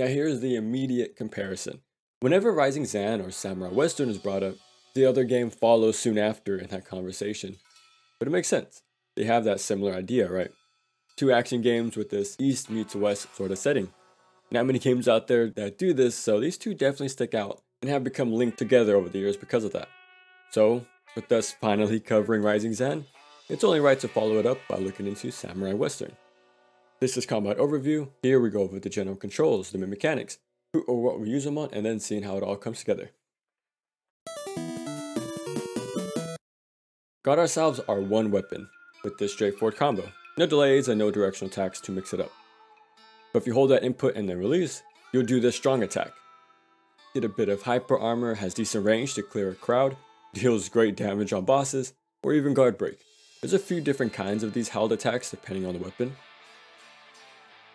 Now here's the immediate comparison. Whenever Rising Zan or Samurai Western is brought up, the other game follows soon after in that conversation. But it makes sense. They have that similar idea, right? Two action games with this East meets West sort of setting. Not many games out there that do this, so these two definitely stick out and have become linked together over the years because of that. So, with us finally covering Rising Zan, it's only right to follow it up by looking into Samurai Western. This is Combat Overview. Here we go over the general controls, the main mechanics, who or what we use them on, and then seeing how it all comes together. Got ourselves our one weapon with this straightforward combo. No delays and no directional attacks to mix it up. But if you hold that input and then release, you'll do this strong attack. Get a bit of hyper armor, has decent range to clear a crowd, deals great damage on bosses, or even guard break. There's a few different kinds of these held attacks depending on the weapon.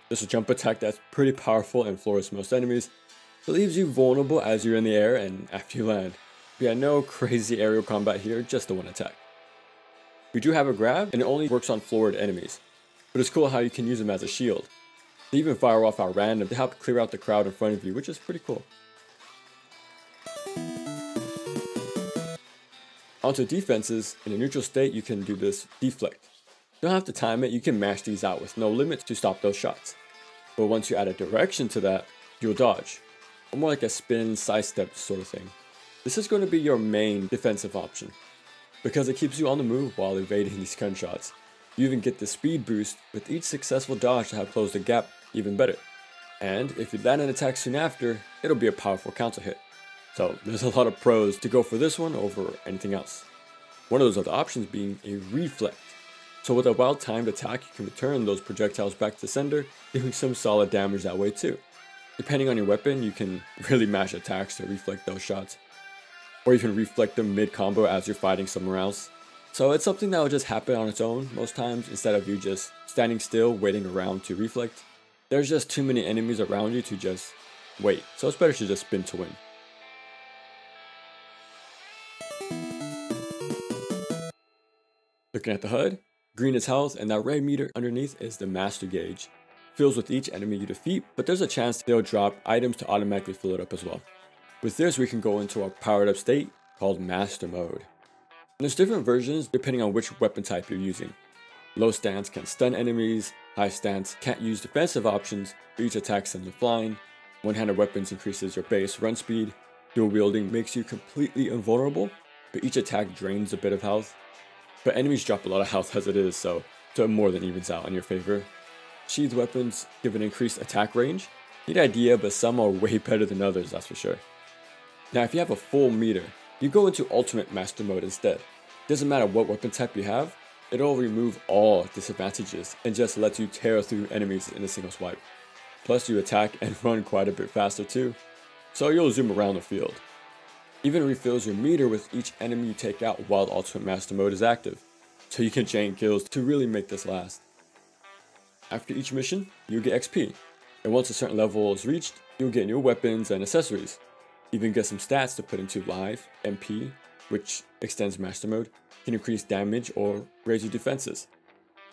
There's a jump attack that's pretty powerful and floors most enemies. It leaves you vulnerable as you're in the air and after you land. But yeah, no crazy aerial combat here, just the one attack. We do have a grab, and it only works on floored enemies. But it's cool how you can use them as a shield. They even fire off at random to help clear out the crowd in front of you, which is pretty cool. Onto defenses, in a neutral state you can do this deflect. You don't have to time it, you can mash these out with no limits to stop those shots. But once you add a direction to that, you'll dodge. Or more like a spin, sidestep sort of thing. This is going to be your main defensive option, because it keeps you on the move while evading these gunshots. You even get the speed boost with each successful dodge to help close the gap even better. And if you land an attack soon after, it'll be a powerful counter hit. So there's a lot of pros to go for this one over anything else. One of those other options being a reflect. So with a well-timed attack, you can return those projectiles back to sender, doing some solid damage that way too. Depending on your weapon, you can really mash attacks to reflect those shots, or even reflect them mid-combo as you're fighting somewhere else. So it's something that will just happen on its own most times, instead of you just standing still waiting around to reflect. There's just too many enemies around you to just wait, so it's better to just spin to win. Looking at the HUD, green is health, and that red meter underneath is the master gauge. Fills with each enemy you defeat, but there's a chance they'll drop items to automatically fill it up as well. With this, we can go into a powered up state called master mode. And there's different versions depending on which weapon type you're using. Low stance can stun enemies, high stance can't use defensive options, but each attack sends them flying. One-handed weapons increases your base run speed. Dual wielding makes you completely invulnerable, but each attack drains a bit of health. But enemies drop a lot of health as it is, so it more than evens out in your favor. Sheathed weapons give an increased attack range. Neat idea, but some are way better than others, that's for sure. Now if you have a full meter, you go into ultimate master mode instead. Doesn't matter what weapon type you have, it'll remove all disadvantages and just lets you tear through enemies in a single swipe. Plus you attack and run quite a bit faster too, so you'll zoom around the field. Even refills your meter with each enemy you take out while ultimate master mode is active, so you can chain kills to really make this last. After each mission, you'll get XP, and once a certain level is reached, you'll get new weapons and accessories. Even get some stats to put into life, MP, which extends master mode, can increase damage or raise your defenses.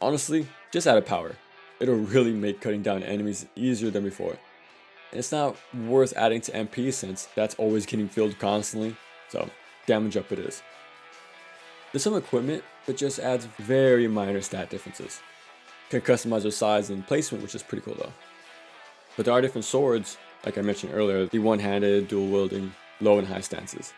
Honestly, just add a power. It'll really make cutting down enemies easier than before. And it's not worth adding to MP since that's always getting filled constantly, so damage up it is. There's some equipment, but just adds very minor stat differences. Can customize their size and placement, which is pretty cool though. But there are different swords, like I mentioned earlier, the one-handed, dual-wielding, low and high stances.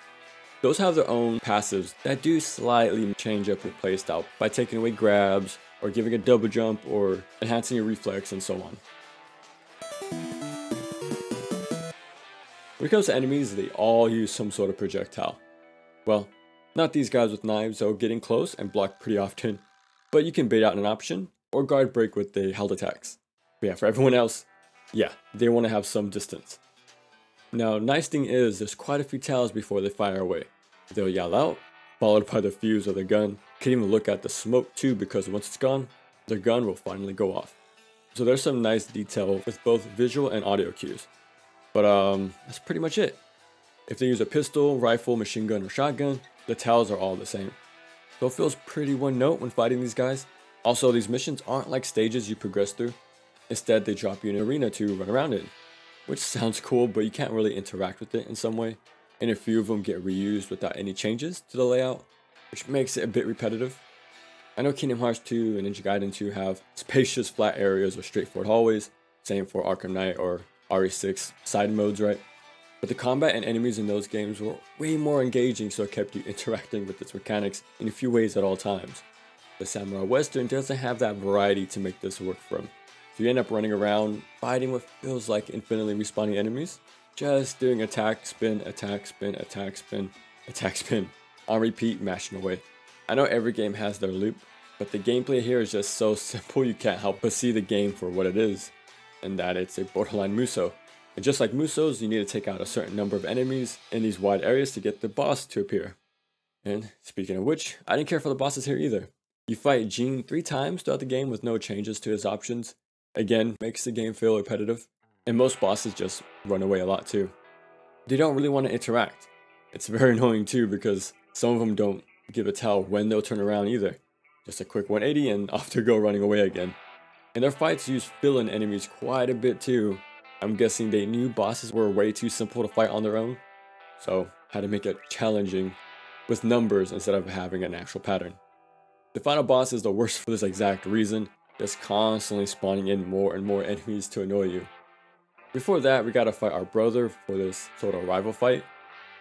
Those have their own passives that do slightly change up your playstyle by taking away grabs, or giving a double jump, or enhancing your reflex, and so on. When it comes to enemies, they all use some sort of projectile. Well, not these guys with knives, so getting close and block pretty often, but you can bait out an option, or guard break with the held attacks. But yeah, for everyone else, yeah, they want to have some distance. Now, nice thing is, there's quite a few tells before they fire away. They'll yell out, followed by the fuse of their gun. Can even look at the smoke too, because once it's gone, their gun will finally go off. So there's some nice detail with both visual and audio cues. But that's pretty much it. If they use a pistol, rifle, machine gun, or shotgun, the tells are all the same. So it feels pretty one note when fighting these guys. Also, these missions aren't like stages you progress through. Instead, they drop you in an arena to run around in. which sounds cool, but you can't really interact with it in some way, and a few of them get reused without any changes to the layout, which makes it a bit repetitive. I know Kingdom Hearts 2 and Ninja Gaiden 2 have spacious flat areas with straightforward hallways, same for Arkham Knight or RE6 side modes, right? But the combat and enemies in those games were way more engaging, so it kept you interacting with its mechanics in a few ways at all times. The Samurai Western doesn't have that variety to make this work from, so you end up running around fighting what feels like infinitely respawning enemies, just doing attack, spin, attack, spin, attack, spin, attack, spin, on repeat, mashing away. I know every game has their loop, but the gameplay here is just so simple you can't help but see the game for what it is, and that it's a borderline Muso. And just like Musos, you need to take out a certain number of enemies in these wide areas to get the boss to appear. And speaking of which, I didn't care for the bosses here either. You fight Gene 3 times throughout the game with no changes to his options. Again, makes the game feel repetitive, and most bosses just run away a lot too. They don't really want to interact. It's very annoying too because some of them don't give a tell when they'll turn around either. Just a quick 180 and off they go running away again. And their fights use fill-in enemies quite a bit too. I'm guessing they knew bosses were way too simple to fight on their own, so had to make it challenging with numbers instead of having an actual pattern. The final boss is the worst for this exact reason, just constantly spawning in more and more enemies to annoy you. Before that, we gotta fight our brother for this sort of rival fight,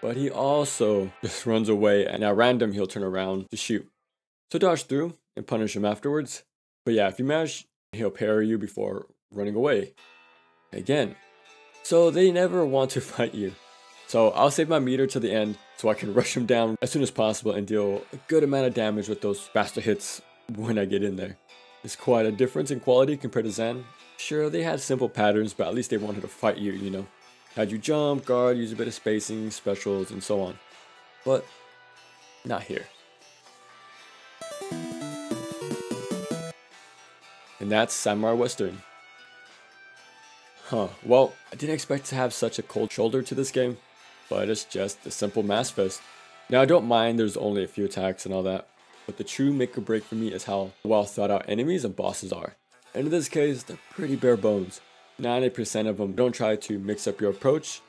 but he also just runs away, and at random he'll turn around to shoot. So dodge through and punish him afterwards. But yeah, if you manage, he'll parry you before running away again. So they never want to fight you. So I'll save my meter to the end so I can rush him down as soon as possible and deal a good amount of damage with those faster hits when I get in there. It's quite a difference in quality compared to Zan. Sure, they had simple patterns, but at least they wanted to fight you, you know. Had you jump, guard, use a bit of spacing, specials, and so on. But not here. And that's Samurai Western. Well, I didn't expect to have such a cold shoulder to this game, but it's just a simple mass fest. Now I don't mind there's only a few attacks and all that, but the true make or break for me is how well thought out enemies and bosses are. And in this case, they're pretty bare bones. 90% of them don't try to mix up your approach,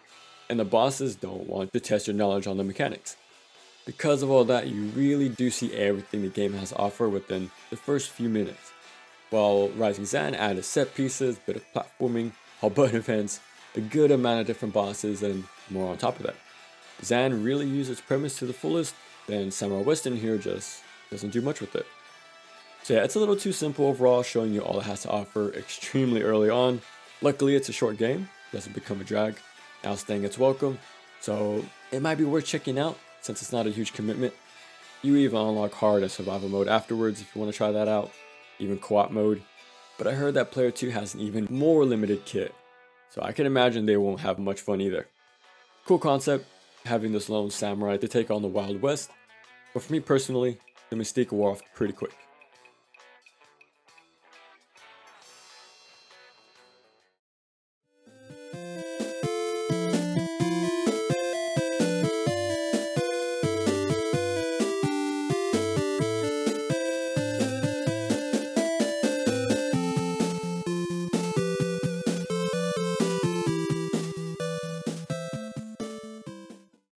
and the bosses don't want to test your knowledge on the mechanics. Because of all that, you really do see everything the game has to offer within the first few minutes. While Rising Zan added set pieces, bit of platforming, all button events, a good amount of different bosses, and more on top of that. Zan really used its premise to the fullest, and Samurai Western here just doesn't do much with it. So yeah, it's a little too simple overall, showing you all it has to offer extremely early on. Luckily, it's a short game, doesn't become a drag, outstaying its welcome, so it might be worth checking out since it's not a huge commitment. You even unlock hard as survival mode afterwards if you want to try that out, even co-op mode. But I heard that player 2 has an even more limited kit, so I can imagine they won't have much fun either. Cool concept, having this lone samurai to take on the Wild West, but for me personally, the mystique wore off pretty quick.